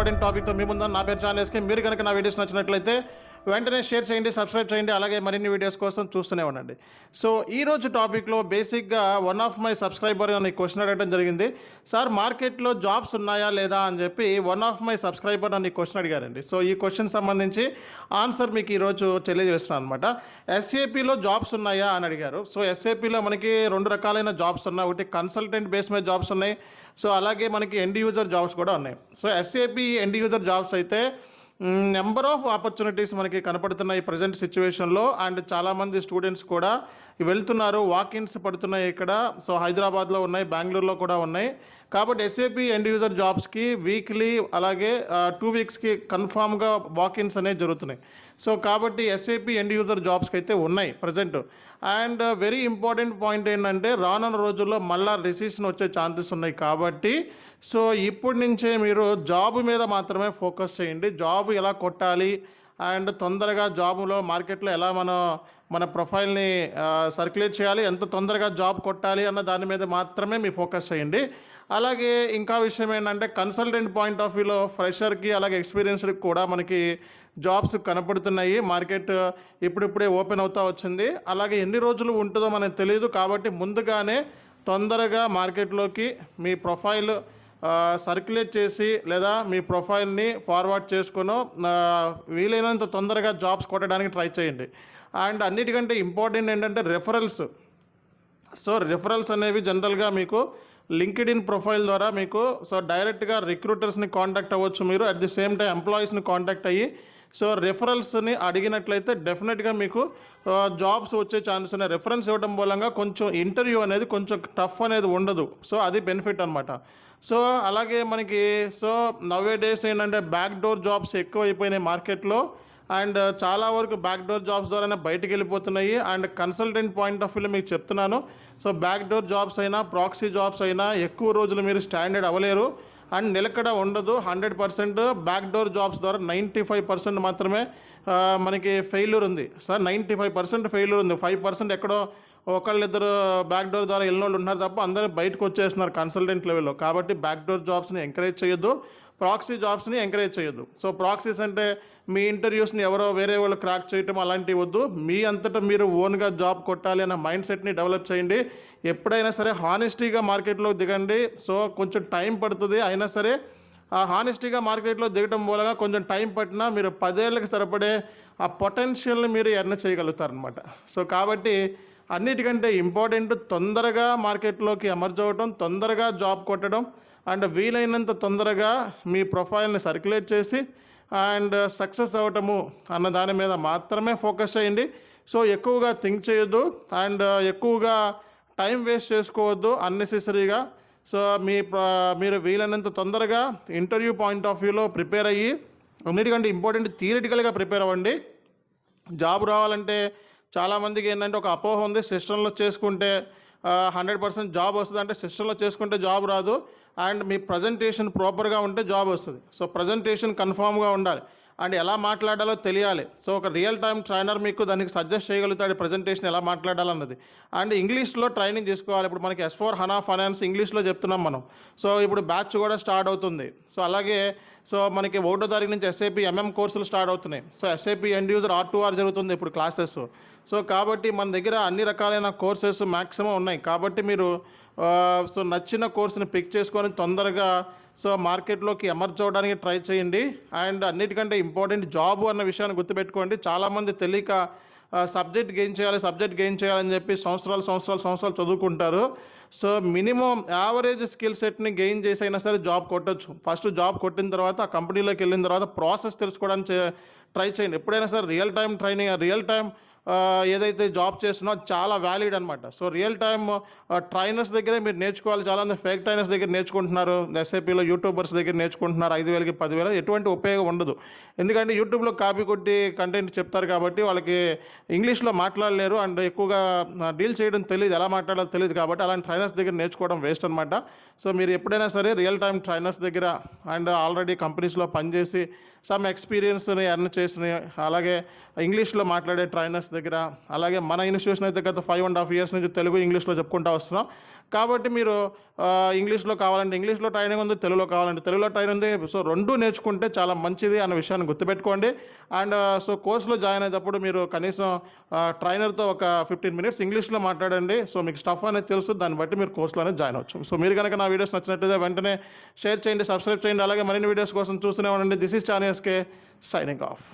Important టాపిక్తో మీ ముందు నా పేరు జానేస్కి. మీరు కనుక నా వీడియోస్ నచ్చినట్లయితే వెంటనే షేర్ చేయండి, సబ్స్క్రైబ్ చేయండి, అలాగే మరిన్ని వీడియోస్ కోసం చూస్తూనే ఉండండి. సో ఈరోజు టాపిక్లో బేసిక్గా వన్ ఆఫ్ మై సబ్స్క్రైబర్ అని క్వశ్చన్ అడగడం జరిగింది. సార్ మార్కెట్లో జాబ్స్ ఉన్నాయా లేదా అని చెప్పి వన్ ఆఫ్ మై సబ్స్క్రైబర్ అని క్వశ్చన్ అడిగారండి. సో ఈ క్వశ్చన్ సంబంధించి ఆన్సర్ మీకు ఈరోజు తెలియజేస్తున్నాను అనమాట. ఎస్ఏపిలో జాబ్స్ ఉన్నాయా అని అడిగారు. సో ఎస్ఏపిలో మనకి రెండు రకాలైన జాబ్స్ ఉన్నాయి. ఒకటి కన్సల్టెంట్ బేస్ మీద జాబ్స్ ఉన్నాయి, సో అలాగే మనకి ఎండ్ యూజర్ జాబ్స్ కూడా ఉన్నాయి. So SAP end user jobs అయితే నెంబర్ ఆఫ్ ఆపర్చునిటీస్ మనకి కనపడుతున్నాయి ప్రజెంట్ సిచ్యువేషన్లో. అండ్ చాలామంది స్టూడెంట్స్ కూడా వెళ్తున్నారు, వాకిన్స్ పడుతున్నాయి ఇక్కడ. సో హైదరాబాద్లో ఉన్నాయి, బెంగళూరులో కూడా ఉన్నాయి. కాబట్టి ఎస్ఏపి ఎండ్ యూజర్ జాబ్స్కి వీక్లీ అలాగే 2 వీక్స్కి కన్ఫామ్గా వాకిన్స్ అనేవి జరుగుతున్నాయి. సో కాబట్టి ఎస్ఏపి ఎండ్ యూజర్ జాబ్స్కి అయితే ఉన్నాయి present. And very important point ఏంటంటే రానున్న రోజుల్లో మళ్ళీ రిసెషన్ వచ్చే ఛాన్సెస్ ఉన్నాయి. కాబట్టి సో ఇప్పటి నుంచే మీరు జాబ్ మీద మాత్రమే ఫోకస్ చేయండి. జాబ్ ఎలా కొట్టాలి అండ్ తొందరగా జాబ్లో మార్కెట్లో ఎలా మన ప్రొఫైల్ని సర్క్యులేట్ చేయాలి, ఎంత తొందరగా జాబ్ కొట్టాలి అన్న దాని మీద మాత్రమే మీ ఫోకస్ చేయండి. అలాగే ఇంకా విషయం ఏంటంటే కన్సల్టెంట్ పాయింట్ ఆఫ్ వ్యూలో ఫ్రెషర్కి అలాగే ఎక్స్పీరియన్స్కి కూడా మనకి జాబ్స్ కనపడుతున్నాయి. మార్కెట్ ఇప్పుడిప్పుడే ఓపెన్ అవుతూ వచ్చింది. అలాగే ఎన్ని రోజులు ఉంటుందో మనకు తెలియదు. కాబట్టి ముందుగానే తొందరగా మార్కెట్లోకి మీ ప్రొఫైల్ సర్క్యులేట్ చేసి లేదా మీ ప్రొఫైల్ని ఫార్వర్డ్ చేసుకుని వీలైనంత తొందరగా జాబ్స్ కొట్టడానికి ట్రై చేయండి. అండ్ అన్నిటికంటే ఇంపార్టెంట్ ఏంటంటే రెఫరల్స్. సో రెఫరల్స్ అనేవి జనరల్గా మీకు లింక్డ్ఇన్ ప్రొఫైల్ ద్వారా మీకు సో డైరెక్ట్గా రిక్రూటర్స్ని కాంటాక్ట్ అవ్వచ్చు మీరు. అట్ ది సేమ్ టైం ఎంప్లాయీస్ని కాంటాక్ట్ అయ్యి సో రెఫరల్స్ని అడిగినట్లయితే డెఫినెట్గా మీకు జాబ్స్ వచ్చే ఛాన్సెస్ ఉన్నాయి. రెఫరెన్స్ ఇవ్వడం మూలంగా కొంచెం ఇంటర్వ్యూ అనేది కొంచెం టఫ్ అనేది ఉండదు. సో అది బెనిఫిట్ అనమాట. సో అలాగే మనకి సో నవ్వే డేస్ ఏంటంటే బ్యాక్ డోర్ జాబ్స్ ఎక్కువ అయిపోయినాయి మార్కెట్లో. అండ్ చాలా వరకు బ్యాక్ డోర్ జాబ్స్ ద్వారానే బయటికి వెళ్ళిపోతున్నాయి. అండ్ కన్సల్టెంట్ పాయింట్ ఆఫ్ వ్యూలో మీకు చెప్తున్నాను, సో బ్యాక్ డోర్ జాబ్స్ అయినా ప్రాక్సీ జాబ్స్ అయినా ఎక్కువ రోజులు మీరు స్టాండర్డ్ అవ్వలేరు అండ్ నిలకడ ఉండదు. 100% బ్యాక్ డోర్ జాబ్స్ ద్వారా 95% మాత్రమే మనకి ఫెయిల్యూర్ ఉంది. సార్ 95% ఫెయిల్యూర్ ఉంది. 5% ఎక్కడో ఒకళ్ళిద్దరు బ్యాక్ డోర్ ద్వారా వెళ్ళిన వాళ్ళు ఉన్నారు తప్ప అందరూ బయటకు వచ్చేస్తున్నారు కన్సల్టెంట్ లెవెల్లో. కాబట్టి బ్యాక్ డోర్ జాబ్స్ని ఎంకరేజ్ చేయొద్దు, ప్రాక్సీ జాబ్స్ని ఎంకరేజ్ చేయొద్దు. సో ప్రాక్సీస్ అంటే మీ ఇంటర్వ్యూస్ని ఎవరో వేరే వాళ్ళు క్రాక్ చేయటం అలాంటివి వద్దు. మీ అంతటా మీరు ఓన్గా జాబ్ కొట్టాలి అన్న మైండ్ సెట్ని డెవలప్ చేయండి. ఎప్పుడైనా సరే హానెస్టీగా మార్కెట్లో దిగండి. సో కొంచెం టైం పడుతుంది, అయినా సరే ఆ హానెస్టీగా మార్కెట్లో దిగడం మూలంగా కొంచెం టైం పట్టినా మీరు 10 ఏళ్ళకి సరిపడే ఆ పొటెన్షియల్ని మీరు ఎర్న్ చేయగలుగుతారనమాట. సో కాబట్టి అన్నిటికంటే ఇంపార్టెంట్ తొందరగా మార్కెట్లోకి ఎమర్జ్ అవ్వడం, తొందరగా జాబ్ కొట్టడం అండ్ వీలైనంత తొందరగా మీ ప్రొఫైల్ని సర్క్యులేట్ చేసి అండ్ సక్సెస్ అవ్వటము అన్న దాని మీద మాత్రమే ఫోకస్ చేయండి. సో ఎక్కువగా థింక్ చేయొద్దు అండ్ ఎక్కువగా టైం వేస్ట్ చేసుకోవద్దు అన్నెసెసరీగా. సో మీరు వీలైనంత తొందరగా ఇంటర్వ్యూ పాయింట్ ఆఫ్ వ్యూలో ప్రిపేర్ అయ్యి అన్నిటికంటే ఇంపార్టెంట్ థియరిటికల్గా ప్రిపేర్ అవ్వండి. జాబ్ రావాలంటే చాలామందికి ఏంటంటే ఒక అపోహ ఉంది, సిస్టంలో చేసుకుంటే 100% జాబ్ వస్తుంది. అంటే సిస్టంలో చేసుకుంటే జాబ్ రాదు అండ్ మీ ప్రజెంటేషన్ ప్రాపర్గా ఉంటే జాబ్ వస్తుంది. సో ప్రజెంటేషన్ కన్ఫామ్గా ఉండాలి అండ్ ఎలా మాట్లాడాలో తెలియాలి. సో ఒక రియల్ టైం ట్రైనర్ మీకు దానికి సజెస్ట్ చేయగలుగుతాడు ప్రజెంటేషన్ ఎలా మాట్లాడాలన్నది. అండ్ ఇంగ్లీష్లో ట్రైనింగ్ తీసుకోవాలి. ఇప్పుడు మనకి S/4HANA ఫైనాన్స్ ఇంగ్లీష్లో చెప్తున్నాం మనం. సో ఇప్పుడు బ్యాచ్ కూడా స్టార్ట్ అవుతుంది. సో అలాగే సో మనకి 1వ తారీఖు నుంచి SAP MM కోర్సులు స్టార్ట్ అవుతున్నాయి. So SAP end user R2R జరుగుతుంది ఇప్పుడు క్లాసెస్. సో కాబట్టి మన దగ్గర అన్ని రకాలైన కోర్సెస్ మ్యాక్సిమం ఉన్నాయి. కాబట్టి మీరు సో నచ్చిన కోర్సుని పిక్ చేసుకొని తొందరగా సో మార్కెట్లోకి ఎమర్జ్ అవ్వడానికి ట్రై చేయండి. అండ్ అన్నిటికంటే ఇంపార్టెంట్ జాబ్ అన్న విషయాన్ని గుర్తుపెట్టుకోండి. చాలామంది తెలియక సబ్జెక్ట్ గెయిన్ చేయాలని చెప్పి సంవత్సరాలు చదువుకుంటారు. సో మినిమం యావరేజ్ స్కిల్ సెట్ని గెయిన్ చేసి అయినా సరే జాబ్ కొట్టచ్చు. ఫస్ట్ జాబ్ కొట్టిన తర్వాత ఆ కంపెనీలోకి వెళ్ళిన తర్వాత ప్రాసెస్ తెలుసుకోవడానికి ట్రై చేయండి. ఎప్పుడైనా సరే real time training, real time ఏదైతే జాబ్ చేస్తున్నా చాలా వ్యాలిడ్ అనమాట. సో రియల్ టైమ్ ట్రైనర్స్ దగ్గరే మీరు నేర్చుకోవాలి. చాలామంది ఫేక్ ట్రైనర్స్ దగ్గర నేర్చుకుంటున్నారు, ఎస్ఐపిలో యూట్యూబర్స్ దగ్గర నేర్చుకుంటున్నారు. 5,000కి 10,000 ఎటువంటి ఉపయోగం ఉండదు. ఎందుకంటే యూట్యూబ్లో కాపీ కొట్టి కంటెంట్ చెప్తారు కాబట్టి వాళ్ళకి ఇంగ్లీష్లో మాట్లాడలేరు అండ్ ఎక్కువగా డీల్ చేయడం తెలియదు, ఎలా మాట్లాడాలో తెలియదు. కాబట్టి అలాంటి ట్రైనర్స్ దగ్గర నేర్చుకోవడం వేస్ట్ అనమాట. సో మీరు ఎప్పుడైనా సరే రియల్ టైం ట్రైనర్స్ దగ్గర అండ్ ఆల్రెడీ కంపెనీస్లో పనిచేసి సమ్ ఎక్స్పీరియన్స్ని ఎర్న్ చేసిన అలాగే ఇంగ్లీష్లో మాట్లాడే ట్రైనర్స్ దగ్గర, అలాగే మన ఇన్స్టిట్యూషన్ అయితే గత 5.5 ఇయర్స్ నుంచి తెలుగు, ఇంగ్లీష్లో చెప్పుకుంటూ వస్తున్నాం. కాబట్టి మీరు ఇంగ్లీష్లో కావాలంటే ఇంగ్లీష్లో ట్రైనింగ్ ఉంది, తెలుగులో కావాలంటే తెలుగులో ట్రైనింగ్ ఉంది. సో 2 నేర్చుకుంటే చాలా మంచిది అన్న విషయాన్ని గుర్తుపెట్టుకోండి. అండ్ సో కోర్సులో జాయిన్ అయ్యేటప్పుడు మీరు కనీసం ట్రైనర్తో ఒక 15 మినిట్స్ ఇంగ్లీష్లో మాట్లాడండి. సో మీకు స్టఫ్ అనేది తెలుసు, దాన్ని బట్టి మీరు కోర్సులో అనేది జాయిన్ అవ్వచ్చు. సో మీరు కనుక నా వీడియోస్ నచ్చినట్లయితే వెంటనే షేర్ చేయండి, సబ్స్క్రైబ్ చేయండి, అలాగే మరిన్ని వీడియోస్ కోసం చూస్తూనే ఉండండి. This is Chani SK signing of.